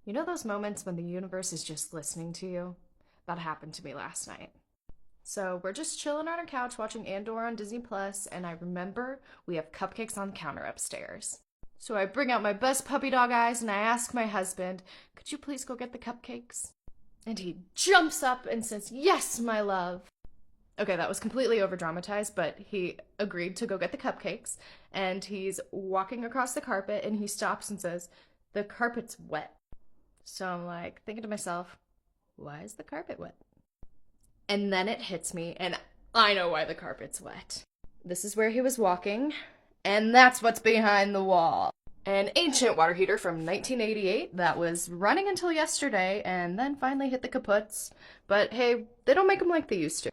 You know those moments when the universe is just listening to you? That happened to me last night. So we're just chilling on our couch watching Andor on Disney Plus, and I remember we have cupcakes on the counter upstairs. So I bring out my best puppy dog eyes and I ask my husband, could you please go get the cupcakes? And he jumps up and says, yes, my love. Okay, that was completely over dramatized, but he agreed to go get the cupcakes, and he's walking across the carpet and he stops and says, the carpet's wet. So I'm like thinking to myself, why is the carpet wet? And then it hits me, and I know why the carpet's wet. This is where he was walking, and that's what's behind the wall. An ancient water heater from 1988 that was running until yesterday and then finally hit the kaputs. But hey, they don't make them like they used to.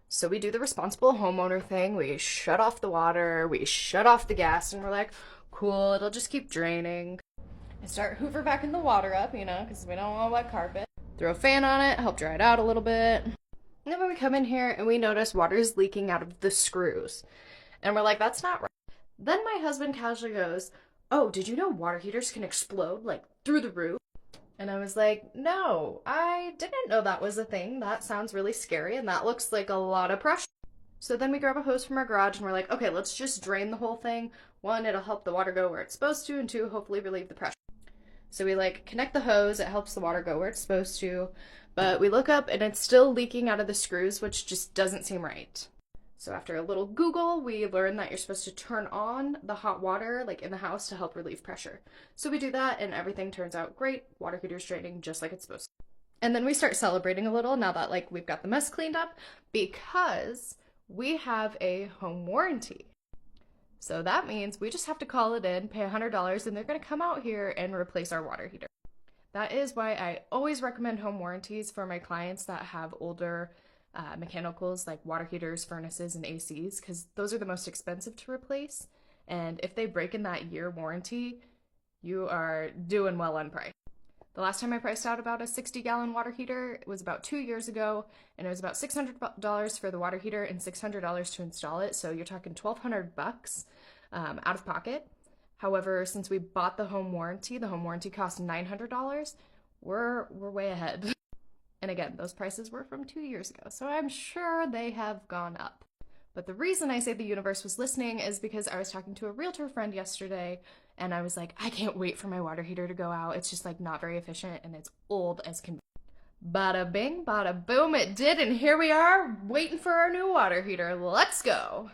So we do the responsible homeowner thing. We shut off the water, we shut off the gas, and we're like, cool, it'll just keep draining. I start hoover backing the water up, because we don't want wet carpet. Throw a fan on it, help dry it out a little bit. And then when we come in here and we notice water is leaking out of the screws. And we're like, that's not right. Then my husband casually goes, oh, did you know water heaters can explode, like, through the roof? And I was like, no, I didn't know that was a thing. That sounds really scary, and that looks like a lot of pressure. So then we grab a hose from our garage, and we're like, okay, let's just drain the whole thing. One, it'll help the water go where it's supposed to, and two, hopefully relieve the pressure. So we connect the hose, it helps the water go where it's supposed to, but we look up and it's still leaking out of the screws, which just doesn't seem right. So after a little Google, we learned that you're supposed to turn on the hot water in the house to help relieve pressure. So we do that and everything turns out great. Water heater's draining just like it's supposed to. And then we start celebrating a little now that we've got the mess cleaned up because we have a home warranty. So that means we just have to call it in, pay $100, and they're going to come out here and replace our water heater. That is why I always recommend home warranties for my clients that have older mechanicals like water heaters, furnaces, and ACs, because those are the most expensive to replace. And if they break in that year warranty, you are doing well on price. The last time I priced out about a 60-gallon water heater was about 2 years ago, and it was about $600 for the water heater and $600 to install it. So you're talking $1,200 out of pocket. However, since we bought the home warranty cost $900. We're way ahead. And again, those prices were from 2 years ago, so I'm sure they have gone up. But the reason I say the universe was listening is because I was talking to a realtor friend yesterday, and I was like, I can't wait for my water heater to go out. It's just not very efficient, and it's old as can be. Bada bing, bada boom, it did, and here we are waiting for our new water heater. Let's go.